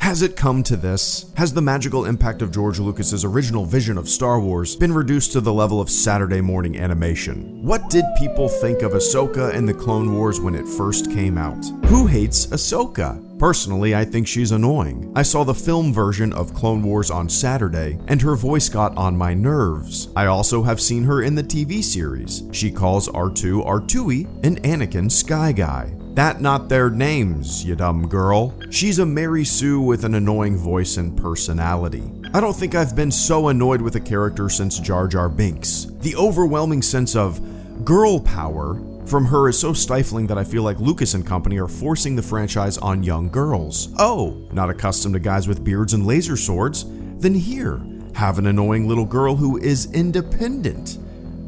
Has it come to this? Has the magical impact of George Lucas's original vision of Star Wars been reduced to the level of Saturday morning animation? What did people think of Ahsoka in the Clone Wars when it first came out? Who hates Ahsoka? Personally, I think she's annoying. I saw the film version of Clone Wars on Saturday, and her voice got on my nerves. I also have seen her in the TV series. She calls R2 R2-y and Anakin Sky Guy. That not their names, you dumb girl. She's a Mary Sue with an annoying voice and personality. I don't think I've been so annoyed with a character since Jar Jar Binks. The overwhelming sense of girl power from her is so stifling that I feel like Lucas and company are forcing the franchise on young girls. Oh, not accustomed to guys with beards and laser swords? Then here, have an annoying little girl who is independent.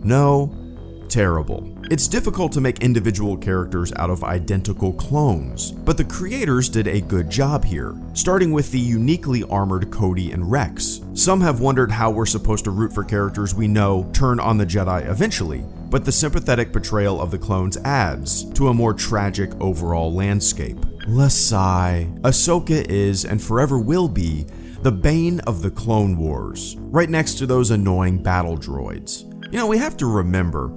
No, terrible. It's difficult to make individual characters out of identical clones, but the creators did a good job here, starting with the uniquely armored Cody and Rex. Some have wondered how we're supposed to root for characters we know turn on the Jedi eventually, but the sympathetic portrayal of the clones adds to a more tragic overall landscape. Lasai. Ahsoka is and forever will be the bane of the Clone Wars, right next to those annoying battle droids. You know, we have to remember,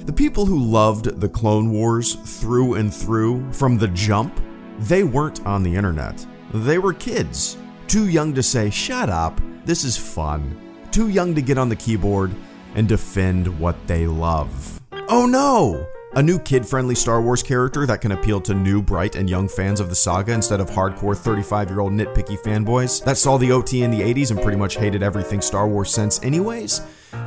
the people who loved the Clone Wars through and through from the jump, they weren't on the internet. They were kids, too young to say, shut up, this is fun, too young to get on the keyboard and defend what they love. Oh no! A new kid-friendly Star Wars character that can appeal to new, bright, and young fans of the saga instead of hardcore 35-year-old nitpicky fanboys that saw the OT in the 80s and pretty much hated everything Star Wars since anyways?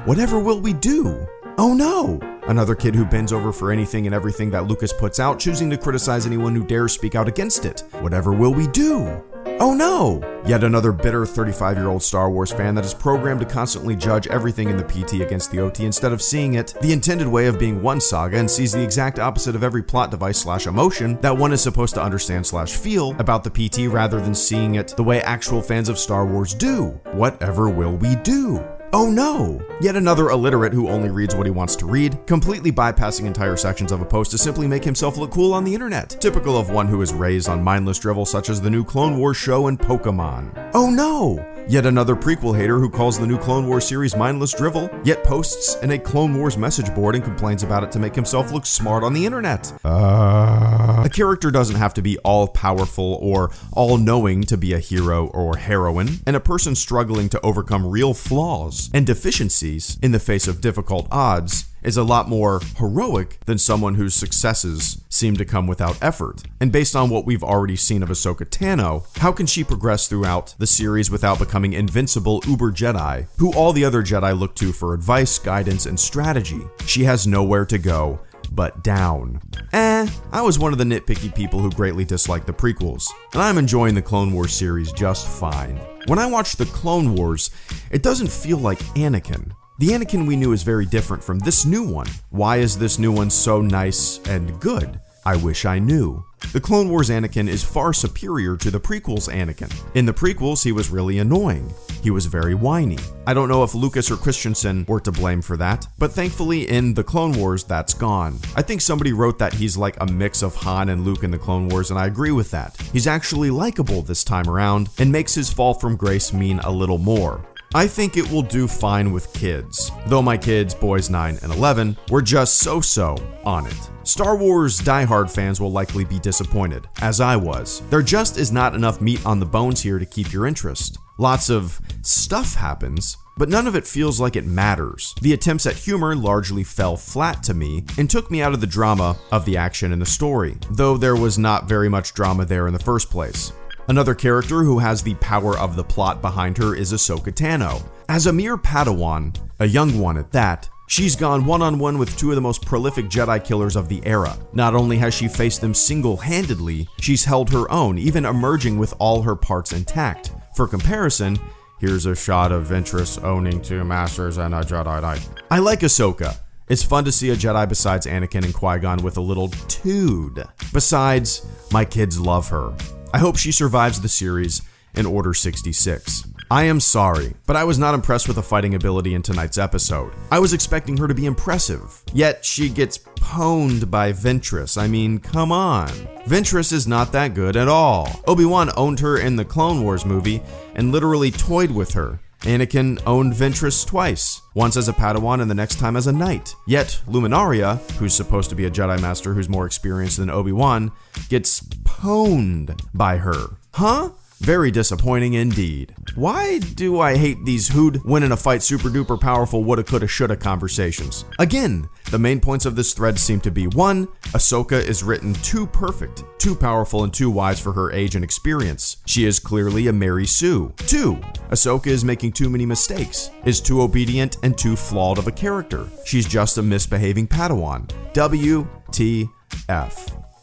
Whatever will we do? Oh no! Another kid who bends over for anything and everything that Lucas puts out, choosing to criticize anyone who dares speak out against it. Whatever will we do? Oh no! Yet another bitter 35-year-old Star Wars fan that is programmed to constantly judge everything in the PT against the OT instead of seeing it the intended way of being one saga and sees the exact opposite of every plot device / emotion that one is supposed to understand / feel about the PT rather than seeing it the way actual fans of Star Wars do. Whatever will we do? Oh no! Yet another illiterate who only reads what he wants to read, completely bypassing entire sections of a post to simply make himself look cool on the internet. Typical of one who is raised on mindless drivel such as the new Clone Wars show and Pokemon. Oh no! Yet another prequel hater who calls the new Clone Wars series mindless drivel, yet posts in a Clone Wars message board and complains about it to make himself look smart on the internet. A character doesn't have to be all-powerful or all-knowing to be a hero or heroine, and a person struggling to overcome real flaws and deficiencies in the face of difficult odds is a lot more heroic than someone whose successes seem to come without effort. And based on what we've already seen of Ahsoka Tano, how can she progress throughout the series without becoming invincible uber Jedi, who all the other Jedi look to for advice, guidance, and strategy? She has nowhere to go but down. I was one of the nitpicky people who greatly disliked the prequels, and I'm enjoying the Clone Wars series just fine. When I watch the Clone Wars, it doesn't feel like Anakin. The Anakin we knew is very different from this new one. Why is this new one so nice and good? I wish I knew. The Clone Wars Anakin is far superior to the prequels Anakin. In the prequels, he was really annoying. He was very whiny. I don't know if Lucas or Christensen were to blame for that, but thankfully in the Clone Wars, that's gone. I think somebody wrote that he's like a mix of Han and Luke in the Clone Wars, and I agree with that. He's actually likable this time around, and makes his fall from grace mean a little more. I think it will do fine with kids, though my kids, boys 9 and 11, were just so-so on it. Star Wars diehard fans will likely be disappointed, as I was. There just is not enough meat on the bones here to keep your interest. Lots of stuff happens, but none of it feels like it matters. The attempts at humor largely fell flat to me and took me out of the drama of the action and the story, though there was not very much drama there in the first place. Another character who has the power of the plot behind her is Ahsoka Tano. As a mere Padawan, a young one at that, she's gone one-on-one with two of the most prolific Jedi killers of the era. Not only has she faced them single-handedly, she's held her own, even emerging with all her parts intact. For comparison, here's a shot of Ventress owning two masters and a Jedi Knight. I like Ahsoka. It's fun to see a Jedi besides Anakin and Qui-Gon with a little tood. Besides, my kids love her. I hope she survives the series in Order 66. I am sorry, but I was not impressed with the fighting ability in tonight's episode. I was expecting her to be impressive, yet she gets pwned by Ventress. I mean, come on. Ventress is not that good at all. Obi-Wan owned her in the Clone Wars movie and literally toyed with her. Anakin owned Ventress twice, once as a Padawan and the next time as a knight. Yet, Luminaria, who's supposed to be a Jedi Master who's more experienced than Obi-Wan, gets pwned by her. Huh? Very disappointing indeed. Why do I hate these who'd win in a fight super duper powerful woulda coulda shoulda conversations? Again, the main points of this thread seem to be 1. Ahsoka is written too perfect, too powerful, and too wise for her age and experience. She is clearly a Mary Sue. 2. Ahsoka is making too many mistakes, is too obedient and too flawed of a character. She's just a misbehaving Padawan. WTF.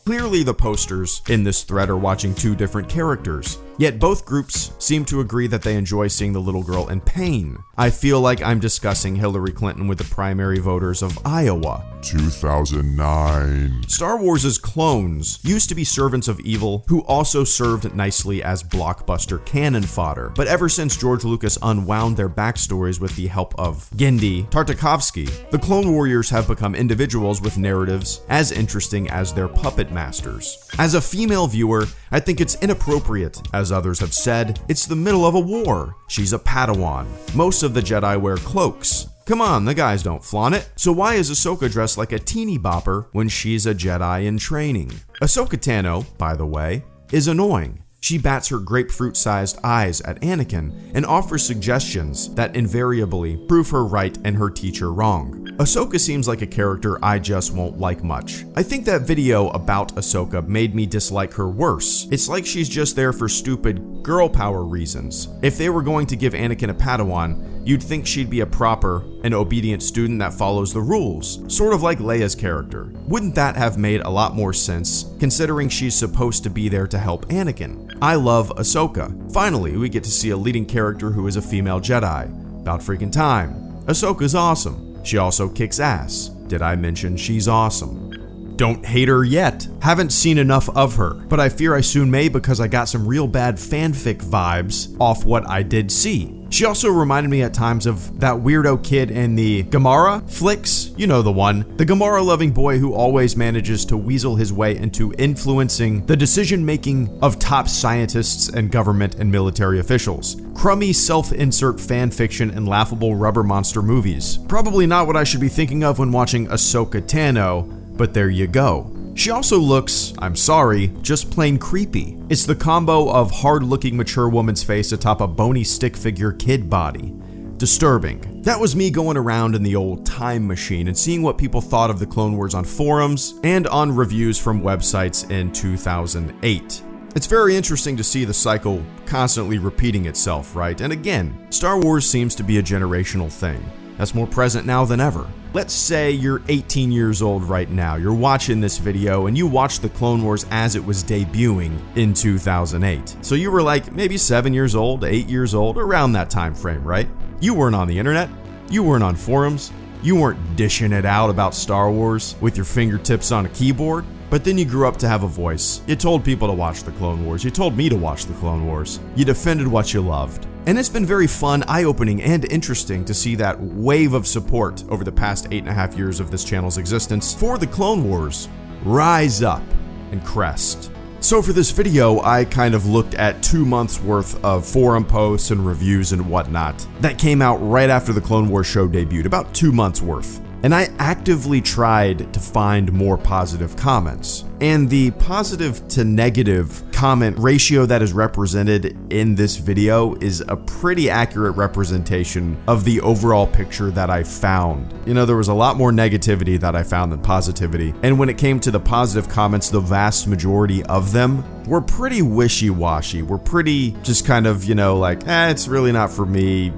Clearly the posters in this thread are watching two different characters, yet both groups seem to agree that they enjoy seeing the little girl in pain. I feel like I'm discussing Hillary Clinton with the primary voters of Iowa. 2009. Star Wars' clones used to be servants of evil who also served nicely as blockbuster cannon fodder, but ever since George Lucas unwound their backstories with the help of Genndy Tartakovsky, the Clone Warriors have become individuals with narratives as interesting as their puppet masters. As a female viewer, I think it's inappropriate. As others have said, it's the middle of a war. She's a Padawan. Most of the Jedi wear cloaks. Come on, the guys don't flaunt it. So why is Ahsoka dressed like a teeny bopper when she's a Jedi in training? Ahsoka Tano, by the way, is annoying. She bats her grapefruit-sized eyes at Anakin and offers suggestions that invariably prove her right and her teacher wrong. Ahsoka seems like a character I just won't like much. I think that video about Ahsoka made me dislike her worse. It's like she's just there for stupid girl power reasons. If they were going to give Anakin a Padawan, you'd think she'd be a proper and obedient student that follows the rules, sort of like Leia's character. Wouldn't that have made a lot more sense, considering she's supposed to be there to help Anakin? I love Ahsoka. Finally, we get to see a leading character who is a female Jedi. About freaking time. Ahsoka's awesome. She also kicks ass. Did I mention she's awesome? Don't hate her yet. Haven't seen enough of her, but I fear I soon may because I got some real bad fanfic vibes off what I did see. She also reminded me at times of that weirdo kid in the Gamora flicks. You know the one. The Gamora-loving boy who always manages to weasel his way into influencing the decision-making of top scientists and government and military officials. Crummy self-insert fan fiction and laughable rubber monster movies. Probably not what I should be thinking of when watching Ahsoka Tano, but there you go. She also looks, I'm sorry, just plain creepy. It's the combo of hard-looking mature woman's face atop a bony stick figure kid body. Disturbing. That was me going around in the old time machine and seeing what people thought of the Clone Wars on forums and on reviews from websites in 2008. It's very interesting to see the cycle constantly repeating itself, right? And again, Star Wars seems to be a generational thing. That's more present now than ever. Let's say you're 18 years old right now, you're watching this video and you watched the Clone Wars as it was debuting in 2008. So you were like maybe 7 years old, 8 years old, around that time frame, right? You weren't on the internet, you weren't on forums, you weren't dishing it out about Star Wars with your fingertips on a keyboard. But then you grew up to have a voice. You told people to watch the Clone Wars. You told me to watch the Clone Wars. You defended what you loved. And it's been very fun, eye-opening, and interesting to see that wave of support over the past 8.5 years of this channel's existence for the Clone Wars rise up and crest. So for this video, I kind of looked at 2 months worth of forum posts and reviews and whatnot that came out right after the Clone Wars show debuted, about 2 months worth. And I actively tried to find more positive comments. And the positive to negative comment ratio that is represented in this video is a pretty accurate representation of the overall picture that I found. You know, there was a lot more negativity that I found than positivity. And when it came to the positive comments, the vast majority of them were pretty wishy-washy. Were pretty just kind of, you know, like, it's really not for me.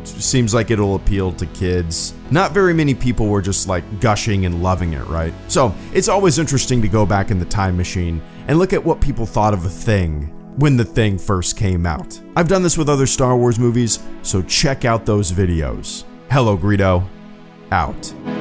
Seems like it'll appeal to kids. Not very many people were just like gushing and loving it, right? So it's always interesting to go back in the time machine and look at what people thought of a thing when the thing first came out. I've done this with other Star Wars movies, so check out those videos. HelloGreedo, out.